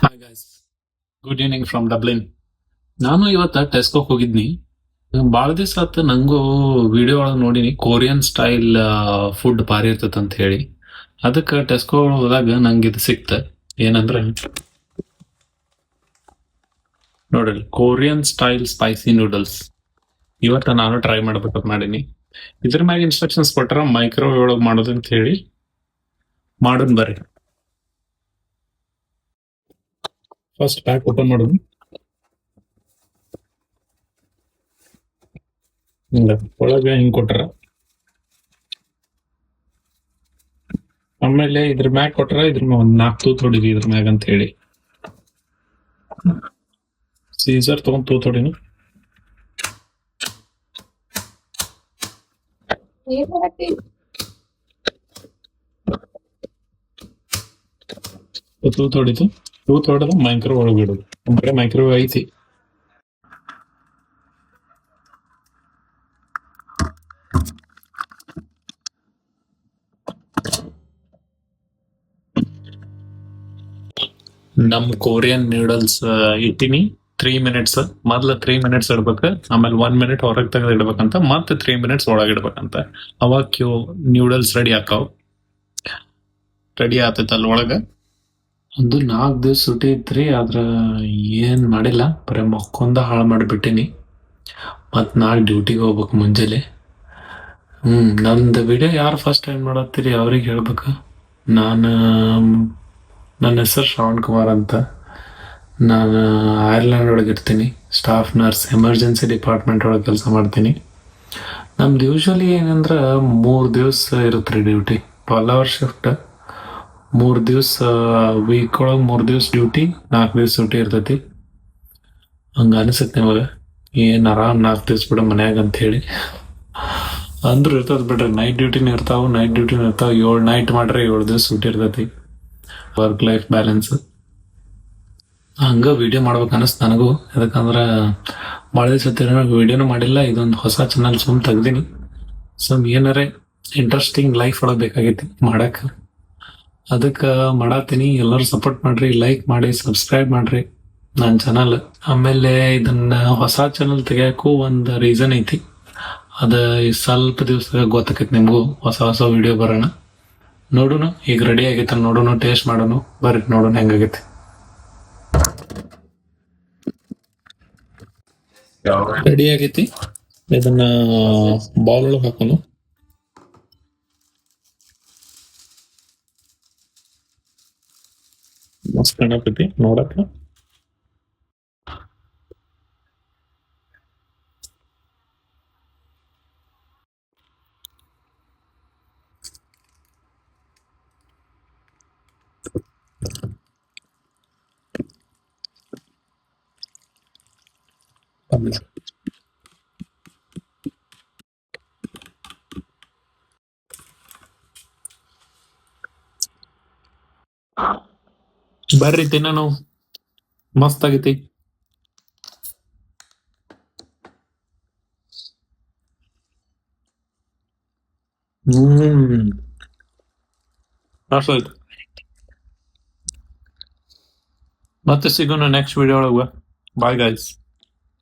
Hi guys, good evening from Dublin. ನಾನು ಇವತ್ತ ಟೆಸ್ಕೋಕ್ ಹೋಗಿದ್ನಿ. ಭಾಳ ದಿವಸ ಆತ ನಂಗೂ ವಿಡಿಯೋ ಒಳಗೆ ನೋಡಿನಿ ಕೊರಿಯನ್ ಸ್ಟೈಲ್ ಫುಡ್ ಭಾರಿ ಇರ್ತದ ಅಂತ ಹೇಳಿ. ಅದಕ್ಕೆ ಟೆಸ್ಕೋ ಹೋದಾಗ ನಂಗೆ ಇದು ಸಿಕ್ತ. ಏನಂದ್ರೆ ನೋಡ್ರಿ, ಕೊರಿಯನ್ ಸ್ಟೈಲ್ ಸ್ಪೈಸಿ ನೂಡಲ್ಸ್. ಇವತ್ತ ನಾನು ಟ್ರೈ ಮಾಡ್ಬೇಕಂತ ಮಾಡೀನಿ. ಇದ್ರ ಮ್ಯಾಗ ಇನ್ಸ್ಟ್ರಕ್ಷನ್ಸ್ ಕೊಟ್ಟಾರ ಮೈಕ್ರೋವೇವ್ ಒಳಗೆ ಮಾಡೋದು ಅಂತ ಹೇಳಿ. ಮಾಡೋನ್ ಬರ್ರಿ. ಫಸ್ಟ್ ಪ್ಯಾಕ್ ಓಪನ್ ಮಾಡೋದು. ಒಳಗೆ ಹಿಂಗ್ ಕೊಟ್ಟಾರ. ಆಮೇಲೆ ಇದ್ರ ಮ್ಯಾಗ ಕೊಟ್ರ ಇದ್ರ ಒಂದ್ 4 ತೂತ್ ಹೊಡಿರಿ ಇದ್ರ ಮ್ಯಾಗ ಅಂತ ಹೇಳಿ. ಸೀಸರ್ ತಗೊಂಡ್ ತೂತ್ ಹೊಡಿನಿ. ತೂತ್ ಹೊಡಿತು. ತೂತ್ ಹೊಡೆದು ಮೈಕ್ರೋ ಒಳಗೆ ಇಡೋದು. ನಮ್ ಕಡೆ ಮೈಕ್ರೋವೇವ್ ಐತಿ. ನಮ್ ಕೊರಿಯನ್ ನೂಡಲ್ಸ್ ಇಟ್ಟಿನಿ 3 ಮಿನಿಟ್ಸ್. ಮೊದ್ಲು 3 ಮಿನಿಟ್ಸ್ ಇಡ್ಬೇಕು, ಆಮೇಲೆ 1 ಮಿನಿಟ್ ಹೊರಗೆ ತೆಗೆದು ಇಡ್ಬೇಕಂತ, ಮತ್ತೆ 3 ಮಿನಿಟ್ಸ್ ಒಳಗೆ ಇಡ್ಬೇಕಂತ. ಅವಾಗ ನ್ಯೂಡಲ್ಸ್ ರೆಡಿ ಆಕಾವ್. ರೆಡಿ ಆತೈತ ಅಲ್ಲಿ ಒಳಗ. ಒಂದು 4 ದಿವಸ ಸುಟಿ ಇತ್ರಿ, ಆದ್ರ ಏನ್ ಮಾಡಿಲ್ಲ, ಬರೀ ಮಕ್ಕೊಂದ ಹಾಳು ಮಾಡಿಬಿಟ್ಟಿನಿ. ಮತ್ ನಾಳೆ ಡ್ಯೂಟಿಗೆ ಹೋಗ್ಬೇಕು ಮುಂಜಾನೆ. ನಂದು ವಿಡಿಯೋ ಯಾರು ಫಸ್ಟ್ ಟೈಮ್ ಮಾಡತ್ತೀರಿ ಅವ್ರಿಗೆ ಹೇಳ್ಬೇಕು. ನಾನು ನನ್ನ ಹೆಸರು ಶ್ರವಣ್ ಕುಮಾರ್ ಅಂತ. ನಾನು ಐರ್ಲೆಂಡ್ ಒಳಗೆ ಇರ್ತೀನಿ. ಸ್ಟಾಫ್ ನರ್ಸ್, ಎಮರ್ಜೆನ್ಸಿ ಡಿಪಾರ್ಟ್ಮೆಂಟ್ ಒಳಗೆ ಕೆಲಸ ಮಾಡ್ತೀನಿ. ನಮ್ದು ಯೂಶ್ವಲಿ ಏನಂದ್ರೆ 3 ದಿವಸ ಇರುತ್ತೆ ರೀ ಡ್ಯೂಟಿ. 12 hour shift. 3 ದಿವಸ ವೀಕ್ ಒಳಗೆ 3 ದಿವಸ ಡ್ಯೂಟಿ, 4 ದಿವಸ ಡ್ಯೂಟಿ ಇರ್ತೈತಿ. ಹಂಗ ಅನಿಸುತ್ತೆ ನಿಮಗೆ ಏನ್ ಆರಾಮ್ 4 ದಿವಸ ಬಿಡ ಮನ್ಯಾಗ ಅಂತ ಹೇಳಿ. ಅಂದ್ರೂ ಇರ್ತದ ಬಿಡ್ರಿ, ನೈಟ್ ಡ್ಯೂಟಿನ ಇರ್ತಾವ. 7 ನೈಟ್ ಮಾಡ್ರೆ 7 ದಿವಸ ಡ್ಯೂಟಿ ಇರ್ತೈತಿ. Work life balance. ಹಂಗ ವಿಡಿಯೋ ಮಾಡ್ಬೇಕು ಅನಿಸ್ತು ನನಗೂ. ಯಾಕಂದ್ರೆ ಭಾಳ ದಿವಸ ವಿಡಿಯೋನು ಮಾಡಿಲ್ಲ. ಇದೊಂದು ಹೊಸ ಚಾನಲ್ ಸುಮ್ ತೆಗ್ದೀನಿ. ಏನಾರೇ ಇಂಟ್ರೆಸ್ಟಿಂಗ್ ಲೈಫ್ ಒಳಗೆ ಬೇಕಾಗೈತಿ ಮಾಡಕ್. ಅದಕ್ಕೆ ಮಾಡತ್ತೀನಿ. ಎಲ್ಲರೂ ಸಪೋರ್ಟ್ ಮಾಡ್ರಿ, ಲೈಕ್ ಮಾಡಿ, ಸಬ್ಸ್ಕ್ರೈಬ್ ಮಾಡ್ರಿ ನನ್ನ ಚಾನಲ್. ಆಮೇಲೆ ಇದನ್ನ ಹೊಸ ಚಾನಲ್ ತೆಗಿಯಕ್ಕೂ ಒಂದು ರೀಸನ್ ಐತಿ. ಅದ ಸ್ವಲ್ಪ ದಿವಸ ಗೊತ್ತಾಕೈತಿ ನಿಮಗೂ. ಹೊಸ ವಿಡಿಯೋ ಬರೋಣ. ನೋಡೋಣ. ಈಗ ರೆಡಿ ಆಗೈತೆ, ನೋಡೋಣ, ಟೇಸ್ಟ್ ಮಾಡೋಣ. ಬರ್ರಿ ನೋಡೋಣ ಹೆಂಗಾಗೈತಿ. ರೆಡಿ ಆಗೈತಿ. ಇದನ್ನ ಬೌಲ್ ಒಳಗೆ ಹಾಕೋನು. ಮಸ್ತ್ ಕಾಣಕೈತಿ ನೋಡಕ್ಕ. ಬರ್ರಿ ತಿನ್ನೋಣ. ಮಸ್ತ್ ಆಗೈತಿ. ಆಯ್ತು. ಮತ್ತೆ ಸಿಗೋಣ ನೆಕ್ಸ್ಟ್ ವಿಡಿಯೋ ಒಳಗ. Bye guys.